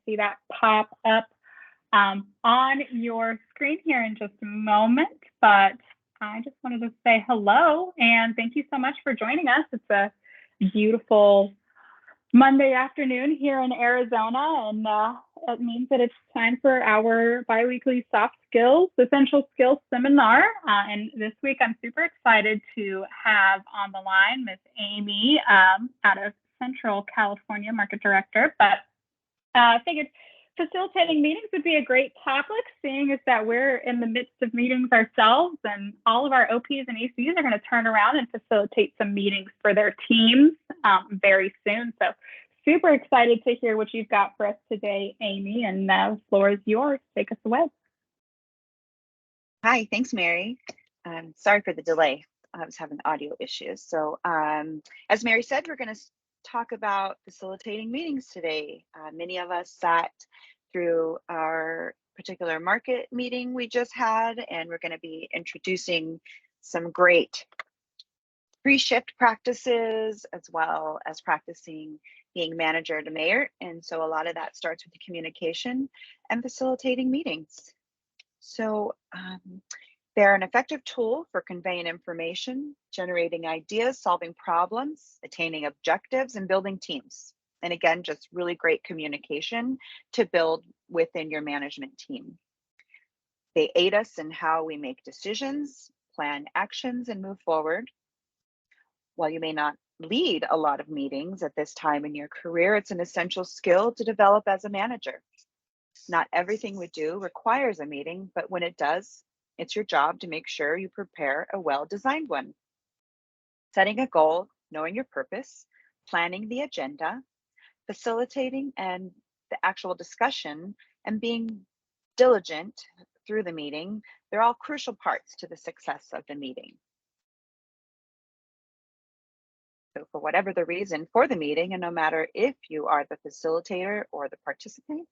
see that pop up on your screen here in just a moment, but I just wanted to say hello and thank you so much for joining us. It's a beautiful Monday afternoon here in Arizona, and it means that it's time for our biweekly soft skills, essential skills seminar. And this week, I'm super excited to have on the line Miss Amy out of Central California, Market Director. But I figured facilitating meetings would be a great topic, seeing as that we're in the midst of meetings ourselves, and all of our OPs and ACs are going to turn around and facilitate some meetings for their teams very soon. So super excited to hear what you've got for us today, Amy, and the floor is yours. Take us away. Hi, thanks, Mary. Sorry for the delay. I was having audio issues. So as Mary said, we're going to talk about facilitating meetings today. Many of us sat through our particular market meeting we just had, and we're going to be introducing some great pre-shift practices as well as practicing being manager to mayor. And so a lot of that starts with the communication and facilitating meetings. So they're an effective tool for conveying information, generating ideas, solving problems, attaining objectives, and building teams. And again, just really great communication to build within your management team. They aid us in how we make decisions, plan actions, and move forward. While you may not lead a lot of meetings at this time in your career, it's an essential skill to develop as a manager. Not everything we do requires a meeting, but when it does, it's your job to make sure you prepare a well-designed one. Setting a goal, knowing your purpose, planning the agenda, facilitating and the actual discussion, and being diligent through the meeting, they're all crucial parts to the success of the meeting. So for whatever the reason for the meeting, and no matter if you are the facilitator or the participant,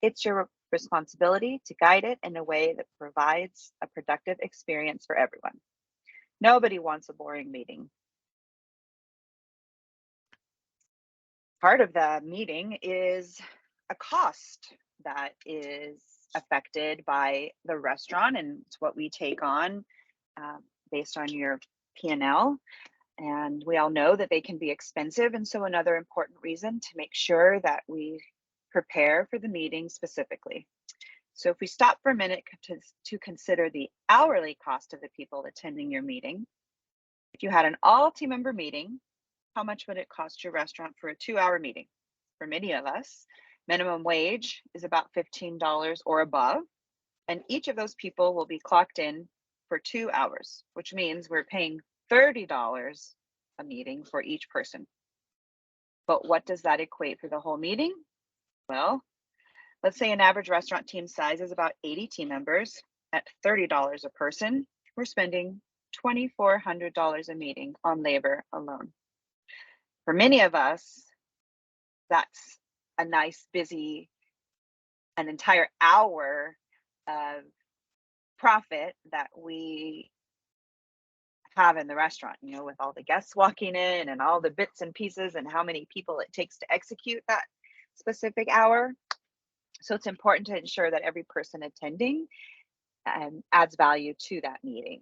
it's your responsibility to guide it in a way that provides a productive experience for everyone. Nobody wants a boring meeting. Part of the meeting is a cost that is affected by the restaurant, and it's what we take on based on your P&L. And we all know that they can be expensive. And so another important reason to make sure that we prepare for the meeting specifically. So if we stop for a minute to consider the hourly cost of the people attending your meeting, if you had an all team member meeting, how much would it cost your restaurant for a 2-hour meeting? For many of us, minimum wage is about $15 or above, and each of those people will be clocked in for 2 hours, which means we're paying $30 a meeting for each person. But what does that equate for the whole meeting? Well, let's say an average restaurant team size is about 80 team members. At $30 a person, we're spending $2,400 a meeting on labor alone. For many of us, that's a nice, busy, an entire hour of profit that we have in the restaurant, you know, with all the guests walking in and all the bits and pieces and how many people it takes to execute that specific hour. So it's important to ensure that every person attending adds value to that meeting.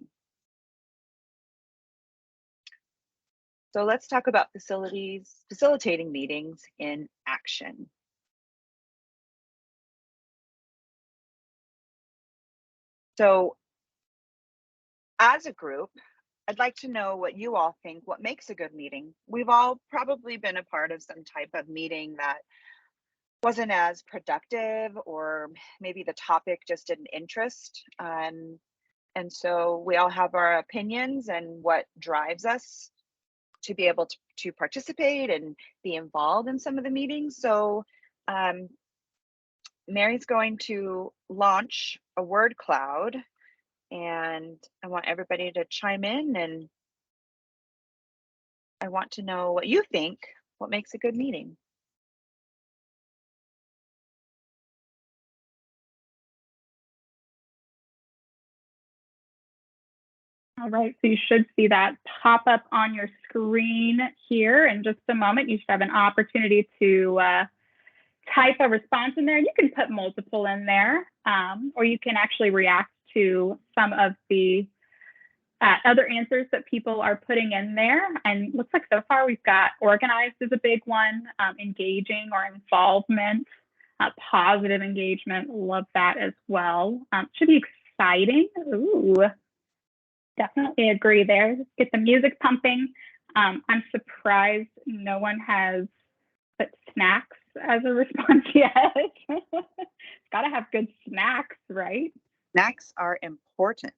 So let's talk about facilitating meetings in action. So as a group, I'd like to know what you all think, what makes a good meeting. We've all probably been a part of some type of meeting that wasn't as productive, or maybe the topic just didn't interest. And so we all have our opinions and what drives us to be able to participate and be involved in some of the meetings. So Mary's going to launch a word cloud, and I want everybody to chime in, and I want to know what you think, what makes a good meeting. All right, so you should see that pop up on your screen here in just a moment. You should have an opportunity to type a response in there. You can put multiple in there, or you can actually react to some of the other answers that people are putting in there. And looks like so far we've got organized is a big one, engaging or involvement, positive engagement. Love that as well. Should be exciting. Ooh, definitely agree there. Let's get the music pumping. I'm surprised no one has put snacks as a response yet. Got to have good snacks, right? Snacks are important.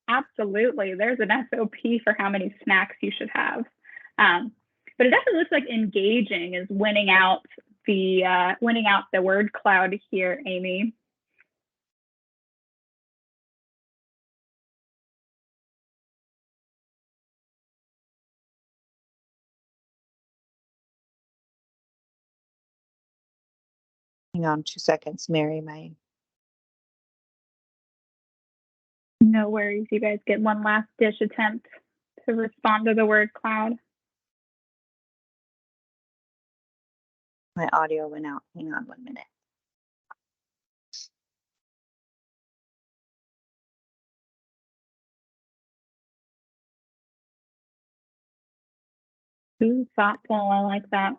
Absolutely. There's an SOP for how many snacks you should have. But it definitely looks like engaging is winning out the word cloud here, Amy. Hang on 2 seconds, Mary. No worries. You guys get one last dish attempt to respond to the word cloud. My audio went out. Hang on 1 minute. Ooh, thoughtful. I like that.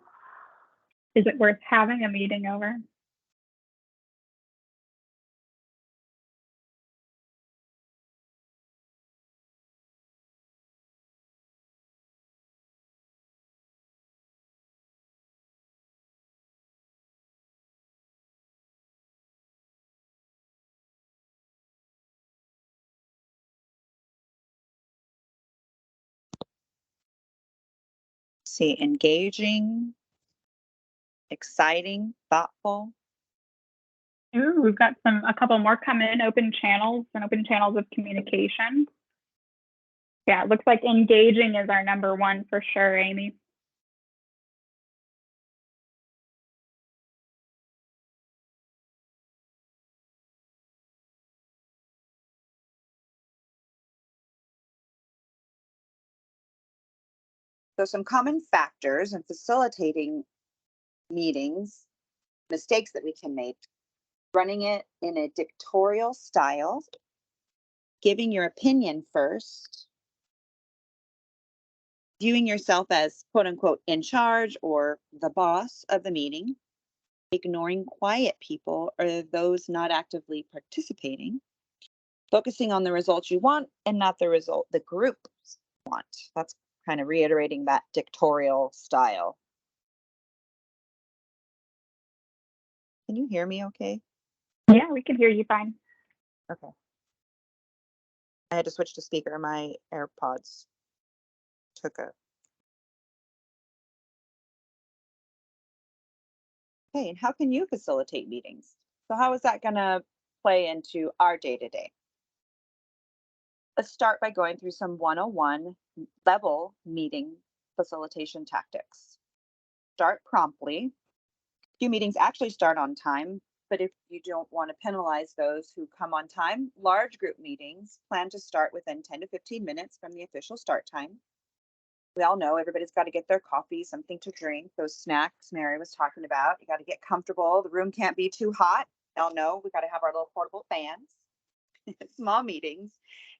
Is it worth having a meeting over? See, engaging, exciting, thoughtful. Ooh, we've got a couple more coming in, open channels of communication. Yeah, it looks like engaging is our number one for sure, Amy. So some common factors in facilitating meetings, mistakes that we can make: running it in a dictatorial style, giving your opinion first, viewing yourself as quote unquote in charge or the boss of the meeting, ignoring quiet people or those not actively participating, focusing on the results you want and not the result the group want. That's kind of reiterating that dictatorial style. Can you hear me okay? Yeah, we can hear you fine. Okay. I had to switch to speaker. My AirPods took a. Okay, and how can you facilitate meetings? So how is that going to play into our day-to-day? Let's start by going through some 101 level meeting facilitation tactics. Start promptly. Few meetings actually start on time, but if you don't want to penalize those who come on time, large group meetings plan to start within 10 to 15 minutes from the official start time. We all know everybody's got to get their coffee, something to drink, those snacks Mary was talking about. You got to get comfortable. The room can't be too hot. Y'all know we got to have our little portable fans. Small meetings,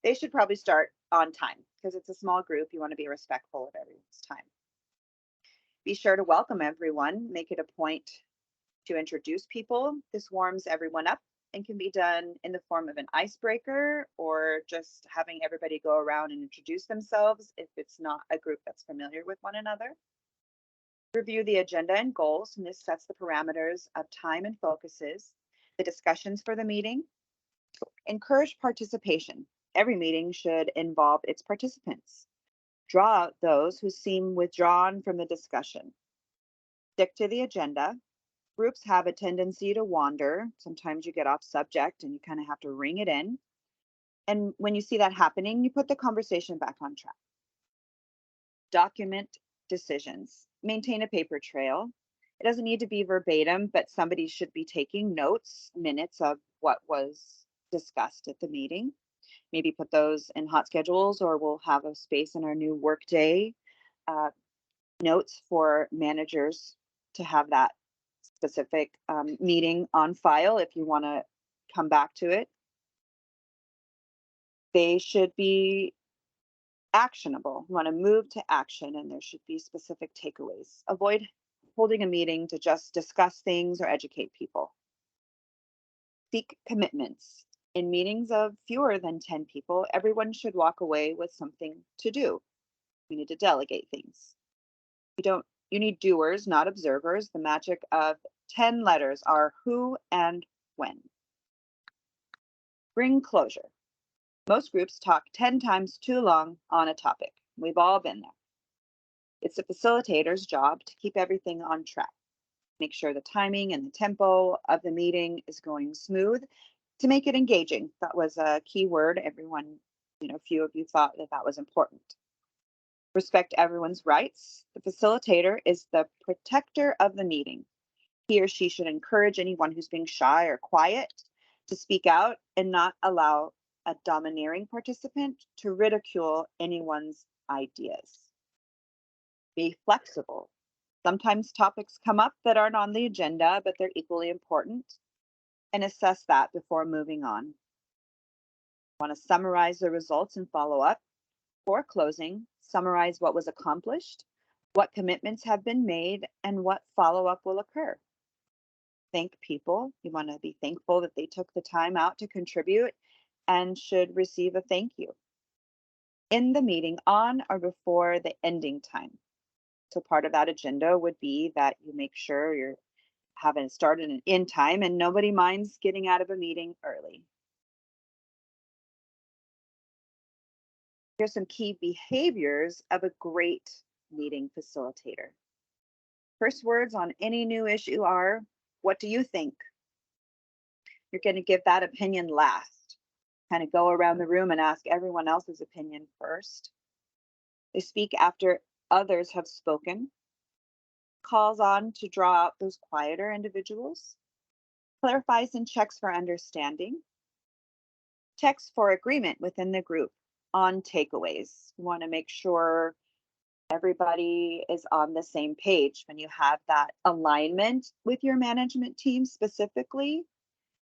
they should probably start on time because it's a small group. You want to be respectful of everyone's time. Be sure to welcome everyone. Make it a point to introduce people. This warms everyone up and can be done in the form of an icebreaker or just having everybody go around and introduce themselves if it's not a group that's familiar with one another. Review the agenda and goals, and this sets the parameters of time and focuses the discussions for the meeting. Encourage participation. Every meeting should involve its participants. Draw out those who seem withdrawn from the discussion. Stick to the agenda. Groups have a tendency to wander. Sometimes you get off subject and you kind of have to ring it in. And when you see that happening, you put the conversation back on track. Document decisions. Maintain a paper trail. It doesn't need to be verbatim, but somebody should be taking notes, minutes of what was discussed at the meeting. Maybe put those in hot schedules, or we'll have a space in our new Workday notes for managers to have that specific meeting on file if you want to come back to it. They should be actionable. You want to move to action, and there should be specific takeaways. Avoid holding a meeting to just discuss things or educate people. Seek commitments. In meetings of fewer than 10 people, everyone should walk away with something to do. We need to delegate things. You need doers, not observers. The magic of 10 letters are who and when. Bring closure. Most groups talk 10 times too long on a topic. We've all been there. It's the facilitator's job to keep everything on track. Make sure the timing and the tempo of the meeting is going smooth to make it engaging. That was a key word. Everyone, a few of you thought that was important. Respect everyone's rights. The facilitator is the protector of the meeting. He or she should encourage anyone who's being shy or quiet to speak out and not allow a domineering participant to ridicule anyone's ideas. Be flexible. Sometimes topics come up that aren't on the agenda, but they're equally important, and assess that before moving on. Want to summarize the results and follow up. Before closing, summarize what was accomplished, what commitments have been made, and what follow-up will occur. Thank people. You want to be thankful that they took the time out to contribute and should receive a thank you. End the meeting on or before the ending time. So part of that agenda would be that you make sure you're having started an end time and nobody minds getting out of a meeting early. Here's some key behaviors of a great meeting facilitator. First words on any new issue are, what do you think? You're going to give that opinion last. Kind of go around the room and ask everyone else's opinion first. They speak after others have spoken. Calls on to draw out those quieter individuals. Clarifies and checks for understanding. Checks for agreement within the group on takeaways. You want to make sure everybody is on the same page. When you have that alignment with your management team specifically,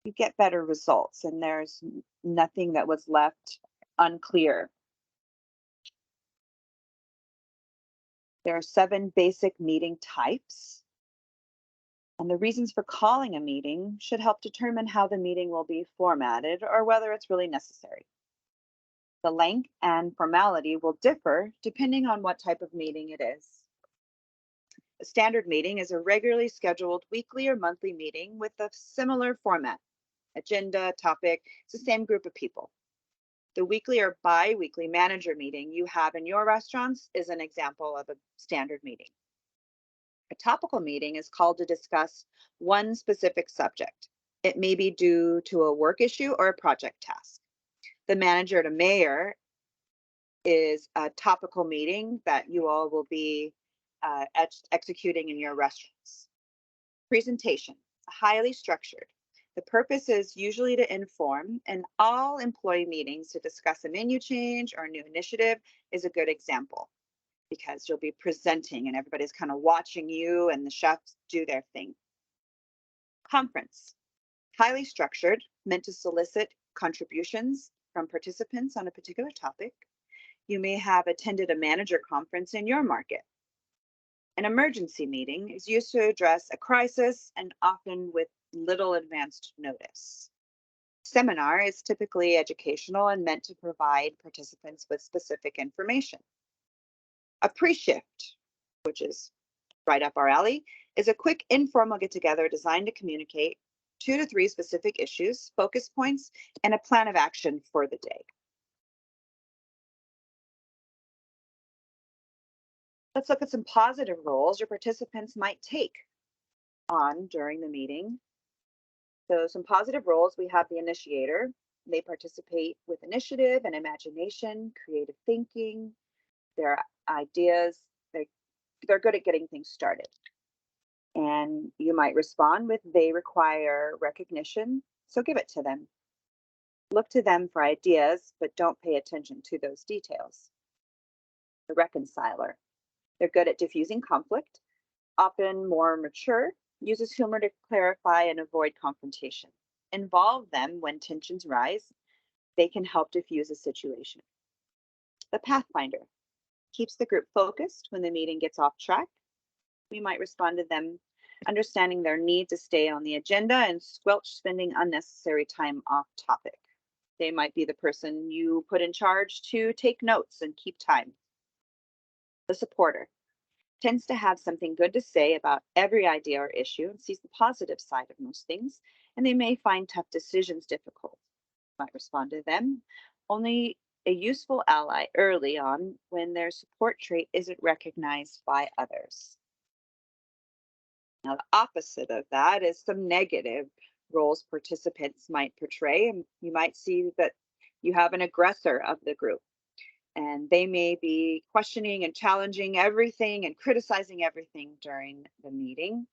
you get better results, and there's nothing that was left unclear. There are 7 basic meeting types, and the reasons for calling a meeting should help determine how the meeting will be formatted or whether it's really necessary. The length and formality will differ depending on what type of meeting it is. A standard meeting is a regularly scheduled weekly or monthly meeting with a similar format. Agenda, topic, it's the same group of people. The weekly or bi-weekly manager meeting you have in your restaurants is an example of a standard meeting. A topical meeting is called to discuss one specific subject. It may be due to a work issue or a project task. The manager to mayor is a topical meeting that you all will be executing in your restaurants. Presentation, highly structured. The purpose is usually to inform, and all employee meetings to discuss a menu change or a new initiative is a good example, because you'll be presenting and everybody's kind of watching you and the chefs do their thing. Conference, highly structured, meant to solicit contributions from participants on a particular topic. You may have attended a manager conference in your market. An emergency meeting is used to address a crisis and often with little advanced notice. Seminar is typically educational and meant to provide participants with specific information. A pre-shift, which is right up our alley, is a quick informal get-together designed to communicate 2 to 3 specific issues, focus points, and a plan of action for the day. Let's look at some positive roles your participants might take on during the meeting. So some positive roles, we have the initiator. They participate with initiative and imagination, creative thinking, their ideas. They're good at getting things started. And you might respond with, they require recognition, so give it to them. Look to them for ideas, but don't pay attention to those details. The reconciler. They're good at diffusing conflict, often more mature uses humor to clarify and avoid confrontation. Involve them when tensions rise. They can help diffuse a situation. The Pathfinder keeps the group focused when the meeting gets off track. We might respond to them, understanding their need to stay on the agenda and squelch spending unnecessary time off topic. They might be the person you put in charge to take notes and keep time. The Supporter tends to have something good to say about every idea or issue and sees the positive side of most things, and they may find tough decisions difficult. Might respond to them, only a useful ally early on when their support trait isn't recognized by others. Now, the opposite of that is some negative roles participants might portray, and you might see that you have an aggressor of the group, and they may be questioning and challenging everything and criticizing everything during the meeting.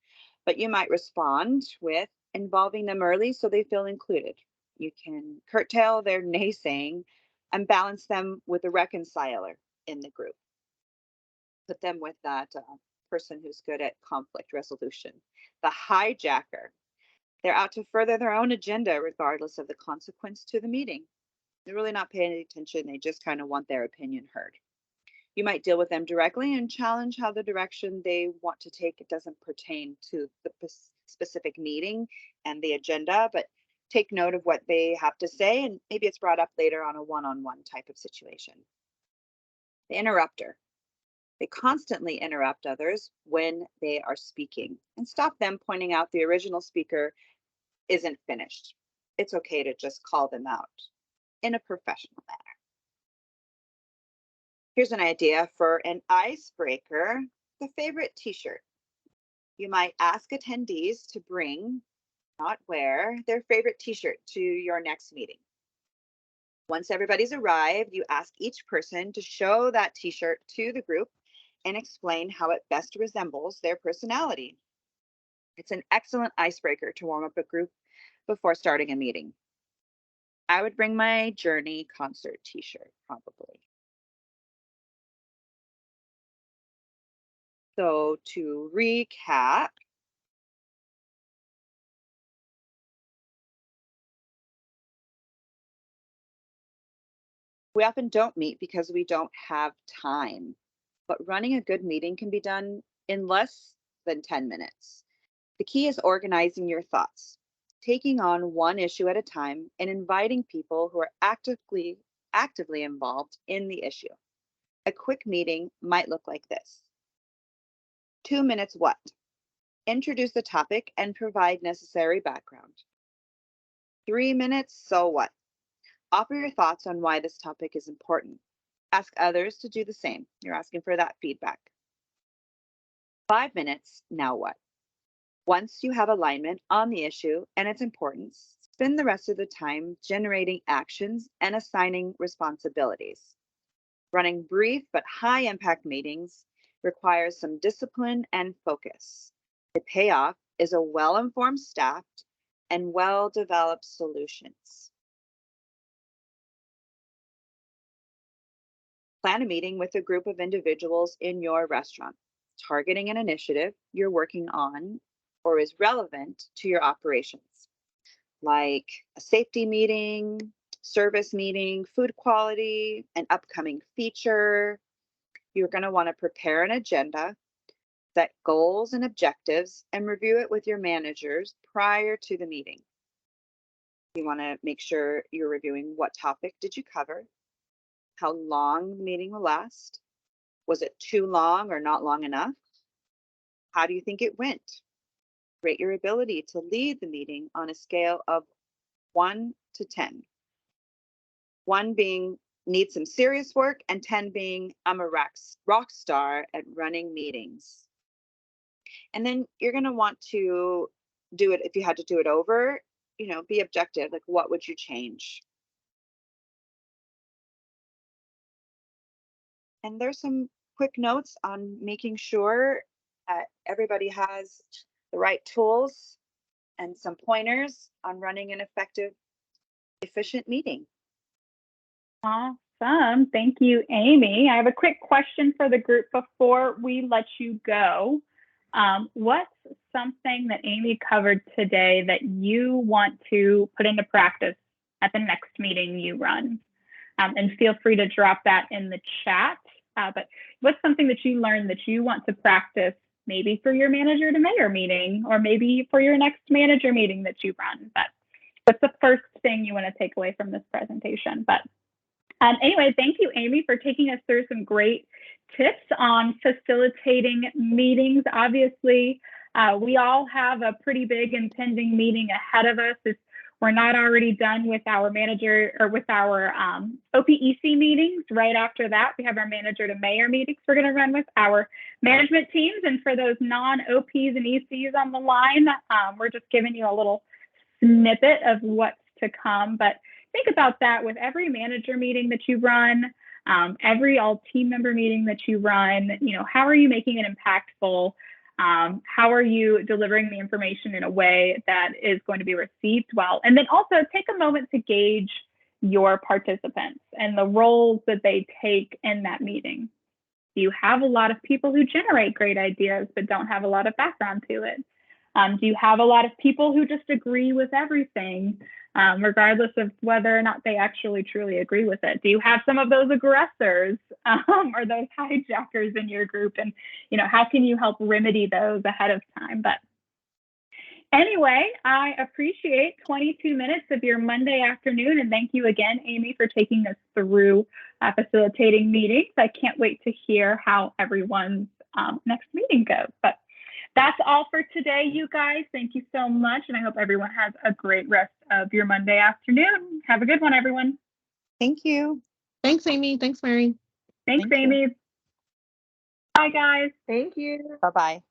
But you might respond with involving them early so they feel included. You can curtail their naysaying and balance them with a reconciler in the group. Put them with that person who's good at conflict resolution. The hijacker, they're out to further their own agenda regardless of the consequence to the meeting. They're really not paying any attention. They just kind of want their opinion heard. You might deal with them directly and challenge how the direction they want to take it doesn't pertain to the specific meeting and the agenda, but take note of what they have to say, and maybe it's brought up later on a one-on-one type of situation. The interrupter. They constantly interrupt others when they are speaking and stop them pointing out the original speaker isn't finished. It's okay to just call them out in a professional manner. Here's an idea for an icebreaker, the favorite t-shirt. You might ask attendees to bring, not wear, their favorite t-shirt to your next meeting. Once everybody's arrived, you ask each person to show that t-shirt to the group and explain how it best resembles their personality. It's an excellent icebreaker to warm up a group before starting a meeting. I would bring my Journey concert t-shirt, probably. So to recap, we often don't meet because we don't have time, but running a good meeting can be done in less than 10 minutes. The key is organizing your thoughts, taking on one issue at a time, and inviting people who are actively involved in the issue. A quick meeting might look like this. 2 minutes what? Introduce the topic and provide necessary background. 3 minutes so what? Offer your thoughts on why this topic is important. Ask others to do the same. You're asking for that feedback. 5 minutes, now what? Once you have alignment on the issue and its importance, spend the rest of the time generating actions and assigning responsibilities. Running brief but high impact meetings requires some discipline and focus. The payoff is a well-informed staff and well-developed solutions. Plan a meeting with a group of individuals in your restaurant, targeting an initiative you're working on or is relevant to your operations, like a safety meeting, service meeting, food quality, an upcoming feature. You're going to want to prepare an agenda, set goals and objectives, and review it with your managers prior to the meeting. You want to make sure you're reviewing what topic did you cover, how long the meeting will last, was it too long or not long enough, how do you think it went? Rate your ability to lead the meeting on a scale of 1 to 10. 1 being need some serious work, and 10 being I'm a rock star at running meetings. And then you're going to want to do it, if you had to do it over, be objective. Like, what would you change? And there's some quick notes on making sure that everybody has the right tools and some pointers on running an effective, efficient meeting. Awesome. Thank you, Amy. I have a quick question for the group before we let you go. What's something that Amy covered today that you want to put into practice at the next meeting you run? And feel free to drop that in the chat. But what's something that you learned that you want to practice, maybe for your manager to mayor meeting, or maybe for your next manager meeting that you run? But what's the first thing you want to take away from this presentation? But anyway, thank you, Amy, for taking us through some great tips on facilitating meetings. Obviously, we all have a pretty big impending meeting ahead of us. If we're not already done with our manager or with our OPEC meetings. Right after that, we have our manager to mayor meetings we're going to run with our management teams. And for those non-OPs and ECs on the line, we're just giving you a little snippet of what's to come. But think about that with every manager meeting that you run, every all team member meeting that you run. How are you making it impactful? How are you delivering the information in a way that is going to be received well? And then also take a moment to gauge your participants and the roles that they take in that meeting. Do you have a lot of people who generate great ideas but don't have a lot of background to it? Do you have a lot of people who just agree with everything, regardless of whether or not they actually truly agree with it? Do you have some of those aggressors or those hijackers in your group? And, how can you help remedy those ahead of time? But anyway, I appreciate 22 minutes of your Monday afternoon. And thank you again, Amy, for taking us through facilitating meetings. I can't wait to hear how everyone's next meeting goes. But that's all for today, you guys. Thank you so much. And I hope everyone has a great rest of your Monday afternoon. Have a good one, everyone. Thank you. Thanks, Amy. Thanks, Mary. Thanks, Amy. Bye, guys. Thank you. Bye-bye.